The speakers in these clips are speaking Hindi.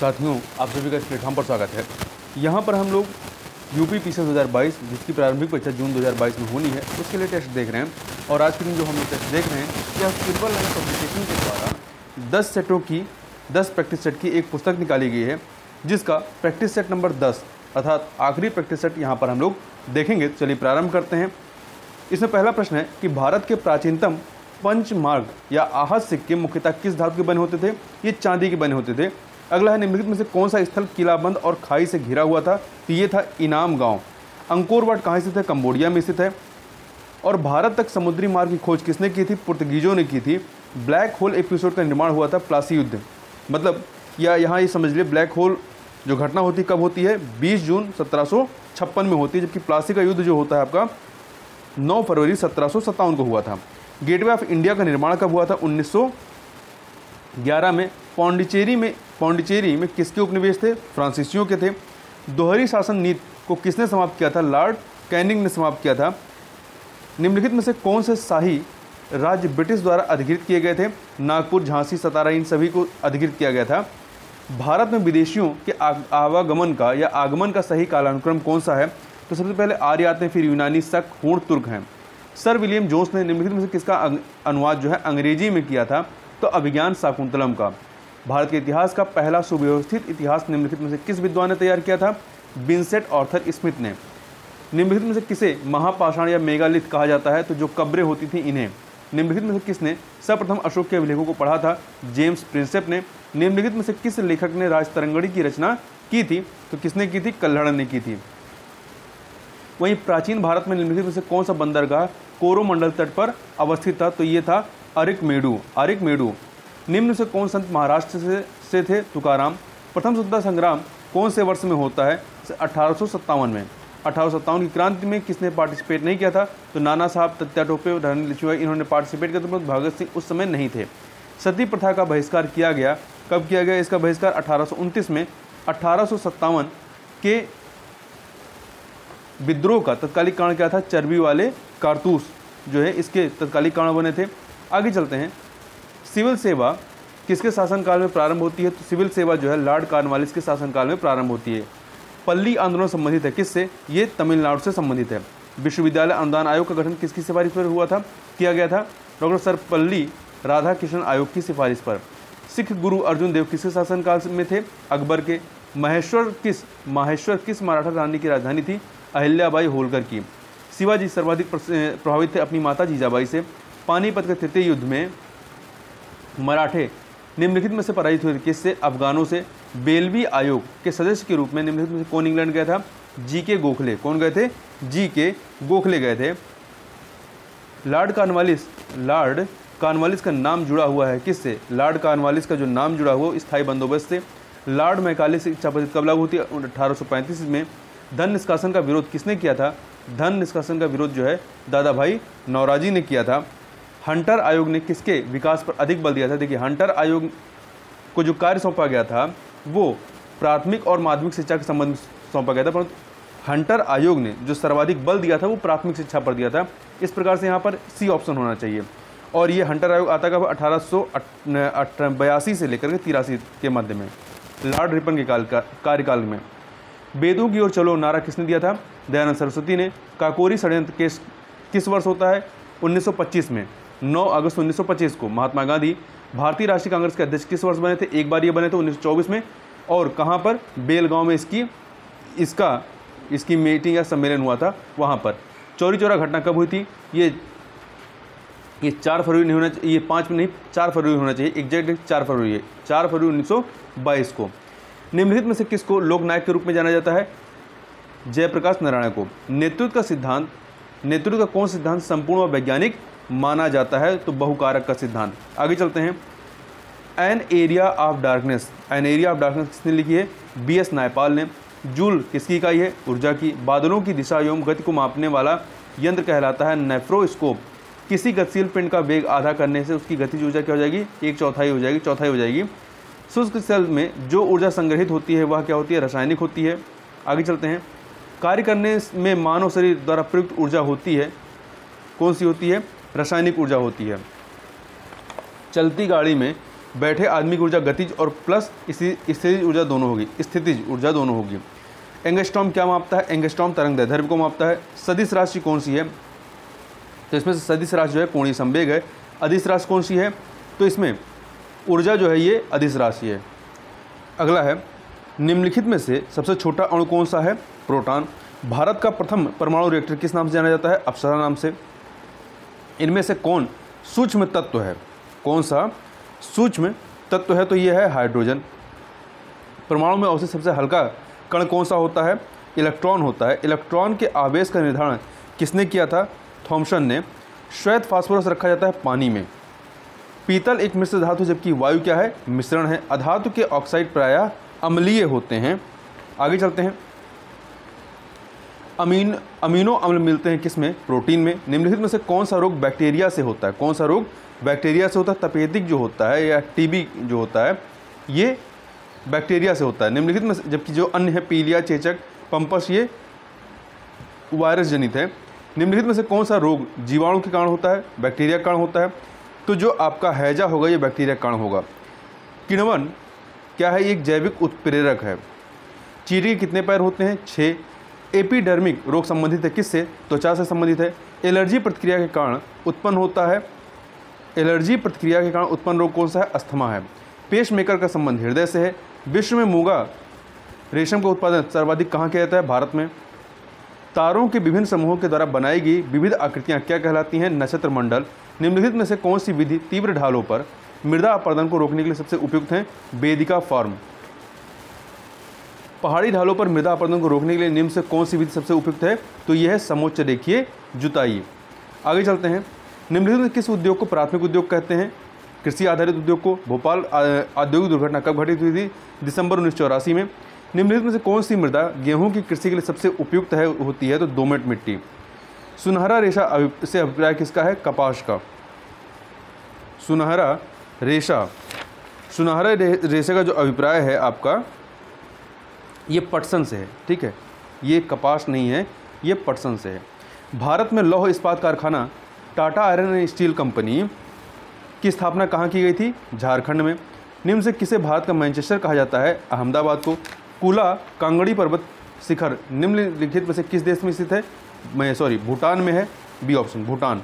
साथियों, आप सभी का इस प्लेटफॉर्म पर स्वागत है। यहाँ पर हम लोग यूपी पीसीएस 2022 जिसकी प्रारंभिक परीक्षा जून 2022 में होनी है उसके लिए टेस्ट देख रहे हैं। और आज के दिन जो हम लोग टेस्ट देख रहे हैं यह ट्रिपल लाइन पब्लिकेशन के द्वारा 10 सेटों की 10 प्रैक्टिस सेट की एक पुस्तक निकाली गई है, जिसका प्रैक्टिस सेट नंबर 10 अर्थात आखिरी प्रैक्टिस सेट यहाँ पर हम लोग देखेंगे। चलिए प्रारंभ करते हैं। इसमें पहला प्रश्न है कि भारत के प्राचीनतम पंचमार्ग या आहत सिक्के मुख्यतः किस धातु के बने होते थे? ये चांदी के बने होते थे। अगला है, निम्नलिखित में से कौन सा स्थल किलाबंद और खाई से घिरा हुआ था? तो ये था इनाम गांव। अंकोर वाट कहाँ स्थित है? कंबोडिया में स्थित है। और भारत तक समुद्री मार्ग की खोज किसने की थी? पुर्तगीजों ने की थी। ब्लैक होल एपिसोड का निर्माण हुआ था प्लासी युद्ध, मतलब या यहाँ ये समझ लिए ब्लैक होल जो घटना होती कब होती है? 20 जून 1756 में होती है, जबकि प्लासी का युद्ध जो होता है आपका 9 फरवरी 1757 को हुआ था। गेटवे ऑफ इंडिया का निर्माण कब हुआ था? 1911 में। पौंडीचेरी में किसके उपनिवेश थे? फ्रांसीसियों के थे। दोहरी शासन नीति को किसने समाप्त किया था? लॉर्ड कैनिंग ने समाप्त किया था। निम्नलिखित में से कौन से शाही राज्य ब्रिटिश द्वारा अधिकृत किए गए थे? नागपुर, झांसी, सतारा, इन सभी को अधिकृत किया गया था। भारत में विदेशियों के आवागमन का या आगमन का सही कालानुक्रम कौन सा है? तो सबसे पहले आर्य आते हैं, फिर यूनानी, शक, हूण, तुर्क हैं। सर विलियम जोन्स ने निम्नलिखित में से किसका अनुवाद जो है अंग्रेजी में किया था? तो अभिज्ञान शाकुंतलम का। भारत के इतिहास का पहला सुव्यवस्थित इतिहास निम्नलिखित में से किस विद्वान ने तैयार किया था? विंसेंट आर्थर स्मिथ ने। निम्नलिखित में से किसे महापाषाण या मेगालिथ कहा जाता है? तो जो कब्रें होती थी इन्हें। निम्नलिखित में से किसने सर्वप्रथम अशोक के अभिलेखों को पढ़ा था? जेम्स प्रिंसेप ने। निम्नलिखित में से किस लेखक ने राजतरंगणी की रचना की थी? तो किसने की थी? कल्हड़ ने की थी। वहीं प्राचीन भारत में निम्नलिखित में से कौन सा बंदरगाह कोरोमंडल तट पर अवस्थित था? तो ये था अरिकमेडु। निम्न से कौन संत महाराष्ट्र से थे? तुकाराम। प्रथम स्वतंत्रता संग्राम कौन से वर्ष में होता है? 1857 में। 1857 की क्रांति में किसने पार्टिसिपेट नहीं किया था? तो नाना साहब, तात्या टोपे, रानी लक्ष्मीबाई, इन्होंने पार्टिसिपेट किया था, परंतु भगत सिंह उस समय नहीं थे। सती प्रथा का बहिष्कार किया गया, कब किया गया इसका बहिष्कार? 1829 में। 1857 के विद्रोह का तत्कालिक कारण क्या था? चर्बी वाले कारतूस जो है इसके तत्कालिक कारण बने थे। आगे चलते हैं। सिविल सेवा किसके शासनकाल में प्रारंभ होती है? तो सिविल सेवा जो है लॉर्ड कॉर्नवालिस के शासनकाल में प्रारंभ होती है। पल्ली आंदोलन संबंधित है किससे? ये तमिलनाडु से संबंधित है। विश्वविद्यालय अनुदान आयोग का गठन किसकी सिफारिश पर हुआ था? किया गया था डॉक्टर सर्वपल्ली राधाकृष्णन आयोग की सिफारिश पर। सिख गुरु अर्जुन देव किसके शासनकाल में थे? अकबर के। माहेश्वर किस मराठा रानी की राजधानी थी? अहिल्याबाई होलकर की। शिवाजी सर्वाधिक प्रभावित थे अपनी माता जीजाबाई से। पानीपत के तृतीय युद्ध में मराठे निम्नलिखित में से पराजित हुए किससे? अफगानों से। बेलवी आयोग के सदस्य के रूप में निम्नलिखित में से कौन इंग्लैंड गया था? जी.के. गोखले। कौन गए थे? जी.के. गोखले गए थे। लॉर्ड कॉर्नवालिस का नाम जुड़ा हुआ है किससे? लॉर्ड कॉर्नवालिस का जो नाम जुड़ा हुआ स्थायी बंदोबस्त से। लॉर्ड मैकाले से इच्छा पद्धति कब लागू होती है? 1835 में। धन निष्कासन का विरोध किसने किया था? धन निष्कासन का विरोध जो है दादा भाई नौरोजी ने किया था। हंटर आयोग ने किसके विकास पर अधिक बल दिया था? देखिए, हंटर आयोग को जो कार्य सौंपा गया था वो प्राथमिक और माध्यमिक शिक्षा के संबंध में सौंपा गया था, परंतु हंटर आयोग ने जो सर्वाधिक बल दिया था वो प्राथमिक शिक्षा पर दिया था। इस प्रकार से यहाँ पर सी ऑप्शन होना चाहिए। और ये हंटर आयोग आता कब? 1882 से लेकर के 83 के मध्य में, लॉर्ड रिपन के कार्यकाल में। वेदों की ओर चलो नारा किसने दिया था? दयानंद सरस्वती ने। काकोरी षड्यंत्र केस किस वर्ष होता है? 1925 में। 9 अगस्त 1925 को महात्मा गांधी भारतीय राष्ट्रीय कांग्रेस के अध्यक्ष किस वर्ष बने थे? एक बार ये बने थे 1924 में। और कहाँ पर? बेलगांव में इसकी मीटिंग या सम्मेलन हुआ था वहाँ पर। चौरी चौरा घटना कब हुई थी? ये 4 फरवरी नहीं होना चाहिए, ये 5 में नहीं, 4 फरवरी होना चाहिए। एग्जैक्ट 4 फरवरी है, 4 फरवरी 1922 को। निम्नलिखित में से किसको लोकनायक के रूप में जाना जाता है? जयप्रकाश नारायण को। नेतृत्व का कौन सिद्धांत संपूर्ण व वैज्ञानिक माना जाता है? तो बहुकारक का सिद्धांत। आगे चलते हैं। एन एरिया ऑफ डार्कनेस किसने लिखी है? B.S. नायपाल ने। जूल किसकी इकाई है? ऊर्जा की। बादलों की दिशा एवं गति को मापने वाला यंत्र कहलाता है नेफ्रोस्कोप। किसी गतिशील पिंड का वेग आधा करने से उसकी गतिज ऊर्जा क्या हो जाएगी? 1/4 हो जाएगी। शुष्क जल में जो ऊर्जा संग्रहित होती है वह क्या होती है? रासायनिक होती है। आगे चलते हैं। कार्य करने में मानव शरीर द्वारा प्रयुक्त ऊर्जा होती है, कौन सी होती है? रासायनिक ऊर्जा होती है। चलती गाड़ी में बैठे आदमी की ऊर्जा गतिज और प्लस स्थितिज ऊर्जा दोनों होगी, स्थितिज ऊर्जा दोनों होगी। एंगस्ट्रॉम क्या मापता है? एंगस्ट्रॉम तरंग दैर्ध्य को मापता है। सदिश राशि कौन सी है? तो इसमें से सदिश राशि जो है कोणीय संवेग है। अदिश राशि कौन सी है? तो इसमें ऊर्जा जो है ये अदिश राशि है। अगला है, निम्नलिखित में से सबसे छोटा अणु कौन सा है? प्रोटॉन। भारत का प्रथम परमाणु रिएक्टर किस नाम से जाना जाता है? अप्सरा नाम से। इनमें से कौन सूक्ष्म तत्व है? कौन सा सूक्ष्म तत्व है? तो ये है हाइड्रोजन। परमाणु में अवशेष सबसे हल्का कण कौन सा होता है? इलेक्ट्रॉन होता है। इलेक्ट्रॉन के आवेश का निर्धारण किसने किया था? थॉमसन ने। श्वेत फास्फोरस रखा जाता है पानी में। पीतल एक मिश्र धातु जबकि वायु क्या है? मिश्रण है। अधातु के ऑक्साइड प्रायः अम्लीय होते हैं। आगे चलते हैं, अमीनो अम्ल मिलते हैं किसमें? प्रोटीन में। निम्नलिखित में से कौन सा रोग बैक्टीरिया से होता है? कौन सा रोग बैक्टीरिया से होता है? तपेदिक जो होता है या टीबी जो होता है ये बैक्टीरिया से होता है निम्नलिखित में, जबकि जो अन्य है पीलिया, चेचक, पंपस ये वायरस जनित है। निम्नलिखित में से कौन सा रोग जीवाणु के कारण होता है? बैक्टीरिया के कारण होता है। तो जो आपका हैजा होगा ये बैक्टीरिया के कारण होगा। किण्वन क्या है? एक जैविक उत्प्रेरक है। चींटी के कितने पैर होते हैं? 6। एपिडर्मिक रोग संबंधित है किससे? त्वचा से संबंधित है। एलर्जी प्रतिक्रिया के कारण उत्पन्न होता है, एलर्जी प्रतिक्रिया के कारण उत्पन्न रोग कौन सा है? अस्थमा है। पेसमेकर का संबंध हृदय से है। विश्व में मूंगा रेशम का उत्पादन सर्वाधिक कहाँ किया जाता है? भारत में। तारों के विभिन्न समूहों के द्वारा बनाई गई विविध आकृतियाँ क्या कहलाती हैं? नक्षत्र मंडल। निम्नलिखित में से कौन सी विधि तीव्र ढालों पर मृदा अपरदन को रोकने के लिए सबसे उपयुक्त है? वेदिका फॉर्म। पहाड़ी ढालों पर मृदा अपरदन को रोकने के लिए निम्न से कौन सी विधि सबसे उपयुक्त है? तो यह है समोच्च रेखीय जुताई। आगे चलते हैं, निम्नलिखित में किस उद्योग को प्राथमिक उद्योग कहते हैं? कृषि आधारित उद्योग को। भोपाल औद्योगिक दुर्घटना कब घटित हुई थी? दिसंबर 1984 में। निम्नलिखित में से कौन सी मृदा गेहूं की कृषि के लिए सबसे उपयुक्त होती है? तो दोमट मिट्टी। सुनहरा रेशा से अभिप्राय किसका है? कपास का। सुनहरा रेशा का जो अभिप्राय है आपका ये पटसन से है, ठीक है, ये कपास नहीं है, ये पटसन से है। भारत में लौह इस्पात कारखाना Tata iron and steel company की स्थापना कहाँ की गई थी? झारखंड में। निम्न से किसे भारत का मैनचेस्टर कहा जाता है? अहमदाबाद को। कुला कांगड़ी पर्वत शिखर निम्नलिखित में से किस देश में स्थित है? भूटान में है। B option Bhutan.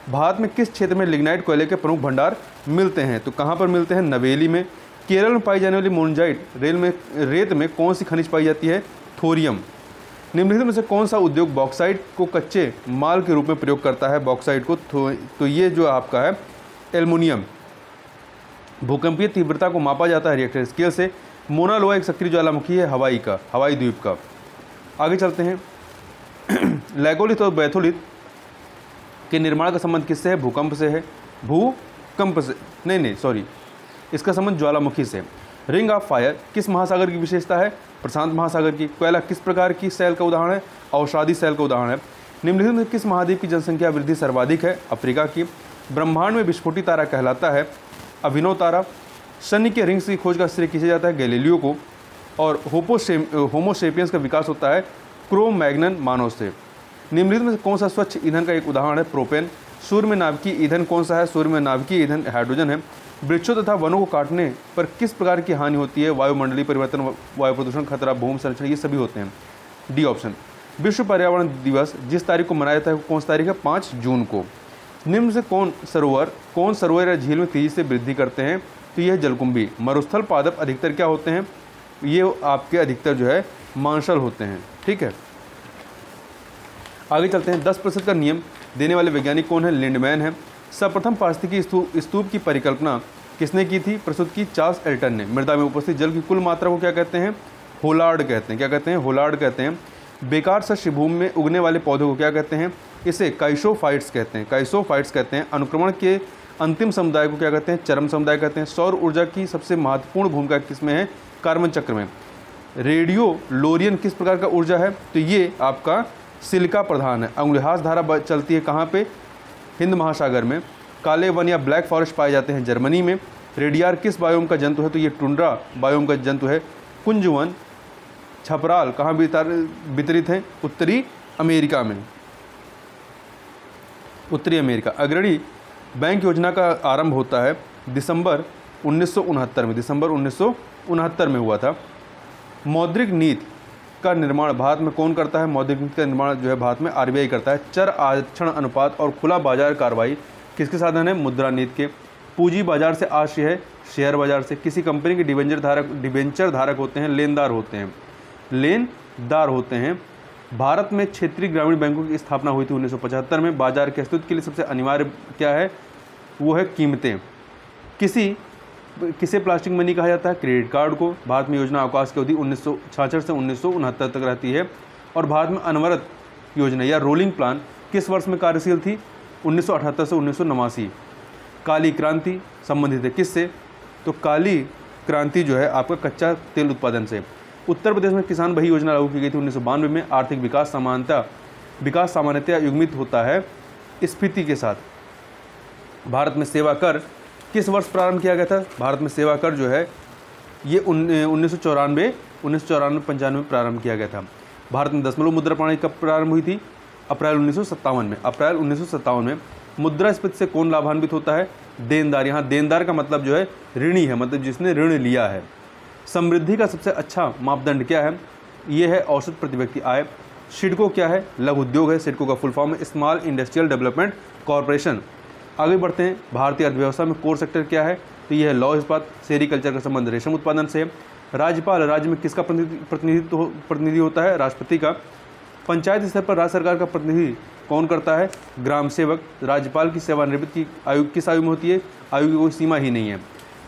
भारत में किस क्षेत्र में लिग्नाइट कोयले के प्रमुख भंडार मिलते हैं? तो कहाँ पर मिलते हैं? नवेली में। केरल में पाई जाने वाली मोनजाइट रेत में कौन सी खनिज पाई जाती है? थोरियम। निम्नलिखित में से कौन सा उद्योग बॉक्साइट को कच्चे माल के रूप में प्रयोग करता है? बॉक्साइट को। तो ये जो आपका है एल्युमिनियम। भूकंपीय तीव्रता को मापा जाता है रिएक्टर स्केल से। मोना लोआ एक सक्रिय ज्वालामुखी है हवाई द्वीप का। आगे चलते हैं, लैगोलिथ और बैथोलिथ के निर्माण का संबंध किससे है? भूकंप से है। भूकंप से नहीं, इसका संबंध ज्वालामुखी से। रिंग ऑफ फायर किस महासागर की विशेषता है? प्रशांत महासागर की। कोयला किस प्रकार की सेल का उदाहरण है? अवसादी सेल का उदाहरण है। निम्नलिखित में किस महाद्वीप की जनसंख्या वृद्धि सर्वाधिक है? अफ्रीका की। ब्रह्मांड में विस्फोटी तारा कहलाता है? अभिनव तारा। शनि के रिंग्स की खोज का श्रेय किसे जाता है? गैलीलियो को। और होमोसेपियंस का विकास होता है क्रो मैग्नन मानव से। निम्नलिखित में से कौन सा स्वच्छ ईंधन का एक उदाहरण है? प्रोपेन। सूर्य में नाभिकीय ईंधन कौन सा है? सूर्य में नाभिकीय ईंधन हाइड्रोजन है। वृक्षों तथा वनों को काटने पर किस प्रकार की हानि होती है? वायुमंडलीय परिवर्तन, वायु प्रदूषण, खतरा, भूमि संरक्षण, ये सभी होते हैं। D option. विश्व पर्यावरण दिवस जिस तारीख को मनाया जाता है कौन सी तारीख है? 5 जून को। निम्न से कौन सरोवर या झील में तेजी से वृद्धि करते हैं? तो यह जलकुंभी। मरुस्थल पादप अधिकतर क्या होते हैं? ये आपके अधिकतर जो है मांसल होते हैं, ठीक है। आगे चलते हैं, 10% का नियम देने वाले वैज्ञानिक कौन है? लिंडमैन है। सर्वप्रथम पारिस्थितिकी स्तूप की परिकल्पना किसने की थी? प्रस्तुत की चार्ल्स एल्टन ने। मृदा में उपस्थित जल की कुल मात्रा को क्या कहते हैं? होलार्ड कहते हैं। क्या कहते हैं? होलार्ड कहते हैं। बेकार शस्य भूमि में उगने वाले पौधों को क्या कहते हैं? इसे काइसोफाइट्स कहते हैं। अनुक्रमण के अंतिम समुदाय को क्या कहते हैं? चरम समुदाय कहते हैं। सौर ऊर्जा की सबसे महत्वपूर्ण भूमिका किसमें है? कार्बन चक्र में। रेडियो लोरियन किस प्रकार का ऊर्जा है? तो ये आपका सिलिका प्रधान है। अंगुलिहास धारा चलती है कहाँ पे? हिंद महासागर में। काले वन या ब्लैक फॉरेस्ट पाए जाते हैं जर्मनी में। रेडियार किस बायोम का जंतु है? तो ये टुंड्रा बायोम का जंतु है। कुंजवन छपराल कहाँ वितरित हैं? उत्तरी अमेरिका में। उत्तरी अमेरिका। अग्रणी बैंक योजना का आरंभ होता है दिसंबर 1969 में हुआ था। मौद्रिक नीति का निर्माण भारत में कौन करता है? मौद्रिक नीति का निर्माण जो है भारत में आरबीआई करता है। चर आरक्षण अनुपात और खुला बाजार कार्रवाई किसके साधन है? मुद्रा नीति के। पूंजी बाजार से आश्रय है शेयर बाजार से। किसी कंपनी के डिबेंचर धारक होते हैं, लेनदार होते हैं। भारत में क्षेत्रीय ग्रामीण बैंकों की स्थापना हुई थी 1975 में। बाजार के अस्तित्व के लिए सबसे अनिवार्य क्या है? वो है कीमतें। किसे प्लास्टिक मनी कहा जाता है? क्रेडिट कार्ड को। भारत में योजना अवकाश की अवधि 1966 से 1969 तक रहती है। और भारत में अनवरत योजना या रोलिंग प्लान किस वर्ष में कार्यशील थी? 1978 से 1989। काली क्रांति संबंधित है किससे? तो काली क्रांति जो है आपका कच्चा तेल उत्पादन से। उत्तर प्रदेश में किसान भाई योजना लागू की गई थी 1992 में। आर्थिक विकास सामान्यतया युग्मित होता है स्फीति के साथ। भारत में सेवा कर किस वर्ष प्रारंभ किया गया था? भारत में सेवा कर जो है ये 1994-95 में प्रारंभ किया गया था। भारत में दशमलव मुद्रा प्रणाली कब प्रारंभ हुई थी? अप्रैल 1957 में। मुद्रास्फीति से कौन लाभान्वित होता है? देनदार। यहाँ देनदार का मतलब जो है ऋणी है, मतलब जिसने ऋण लिया है। समृद्धि का सबसे अच्छा मापदंड क्या है? ये है औसत प्रति व्यक्ति आय। सिडको क्या है? लघु उद्योग है। सिडको का फुल फॉर्म है स्मॉल इंडस्ट्रियल डेवलपमेंट कॉरपोरेशन। आगे बढ़ते हैं। भारतीय अर्थव्यवस्था में कोर सेक्टर क्या है? तो यह है लौह इस्पात। सेरिकल्चर का संबंध रेशम उत्पादन से है। राज्यपाल राज्य में किसका प्रतिनिधि होता है? राष्ट्रपति का। पंचायत स्तर पर राज्य सरकार का प्रतिनिधि कौन करता है? ग्राम सेवक। राज्यपाल की सेवानिवृत्ति की आयु किस आयु में होती है? आयु की कोई सीमा ही नहीं है।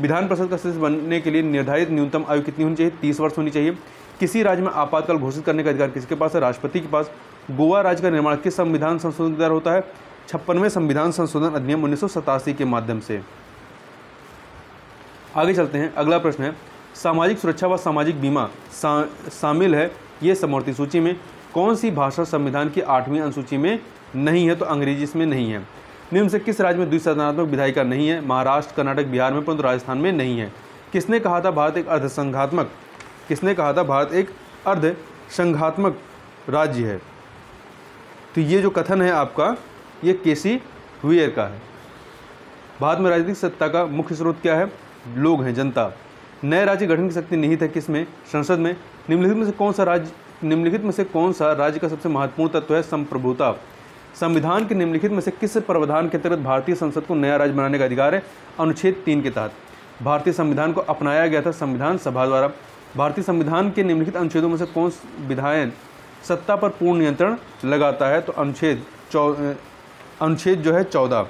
विधान परिषद का सदस्य बनने के लिए निर्धारित न्यूनतम आयु कितनी होनी चाहिए? 30 वर्ष होनी चाहिए। किसी राज्य में आपातकाल घोषित करने का अधिकार किसके पास है? राष्ट्रपति के पास। गोवा राज्य का निर्माण किस संविधान संशोधन के द्वारा होता है? 56वें संविधान संशोधन अधिनियम 1987 के माध्यम से। आगे चलते हैं। अगला प्रश्न है सामाजिक सुरक्षा व सामाजिक बीमा शामिल है ये समवर्ती सूची में कौन सी भाषा संविधान की 8वीं अनुसूची में नहीं है? तो अंग्रेजी इसमें नहीं है। निम्न से किस राज्य में द्विसदनात्मक विधायिका नहीं है? महाराष्ट्र, कर्नाटक, बिहार में, परंतु राजस्थान में नहीं है। किसने कहा था भारत एक अर्धसंघात्मक राज्य है? तो ये जो कथन है आपका ये केसी हुइयर का है। भारत में राजनीतिक सत्ता का मुख्य स्रोत क्या है? लोग हैं, जनता। नए राज्य गठन की शक्ति निहित है किसमें? संसद में। निम्नलिखित में से कौन सा राज्य का सबसे महत्वपूर्ण तत्व है? संप्रभुता। संविधान के निम्नलिखित में से किस प्रावधान के तहत भारतीय संसद को नया राज्य बनाने का अधिकार है? अनुच्छेद 3 के तहत। भारतीय संविधान को अपनाया गया था संविधान सभा द्वारा। भारतीय संविधान के निम्नलिखित अनुच्छेदों में से कौन विधायन सत्ता पर पूर्ण नियंत्रण लगाता है? तो अनुच्छेद जो है 14।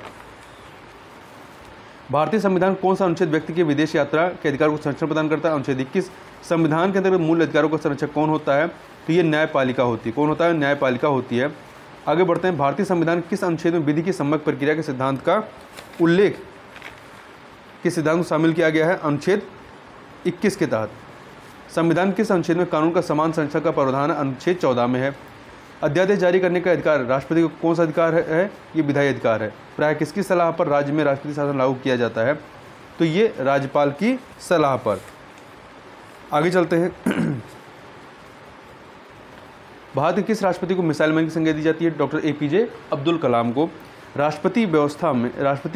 भारतीय संविधान कौन सा अनुच्छेद व्यक्ति के विदेश यात्रा के अधिकार को संरक्षण प्रदान करता है? अनुच्छेद 21। संविधान के अंतर्गत मूल अधिकारों का संरक्षक कौन होता है? तो ये न्यायपालिका होती है। कौन होता है? न्यायपालिका होती है। आगे बढ़ते हैं। भारतीय संविधान किस अनुच्छेद में विधि की सम्यक प्रक्रिया के सिद्धांत का उल्लेख किस सिद्धांत को शामिल किया गया है? अनुच्छेद 21 के तहत। संविधान किस अनुच्छेद में कानून का समान संरक्षण का प्रावधान है? अनुच्छेद 14 में है। अध्यादेश जारी करने का अधिकार राष्ट्रपति को कौन सा अधिकार है? ये विधायी अधिकार है। प्राय किसकी सलाह पर राज्य में राष्ट्रपति शासन लागू किया जाता है? तो ये राज्यपाल की सलाह पर। आगे चलते हैं। भारत के किस राष्ट्रपति को मिसाइल मैन की संज्ञा दी जाती है? डॉक्टर APJ अब्दुल कलाम को। राष्ट्रपति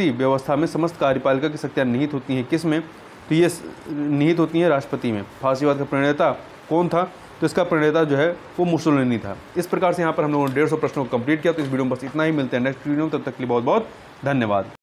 व्यवस्था में समस्त कार्यपालिका की शक्तियाँ निहित होती हैं किस में? तो ये निहित होती हैं राष्ट्रपति में। फांसीवाद का प्रणेता कौन था? तो इसका प्रणेता जो है वो मुसोलिनी था। इस प्रकार से यहाँ पर हम लोगों ने 150 प्रश्नों को कंप्लीट किया। तो इस वीडियो में बस इतना ही। मिलते हैं नेक्स्ट वीडियो में, तब तक के लिए बहुत बहुत धन्यवाद।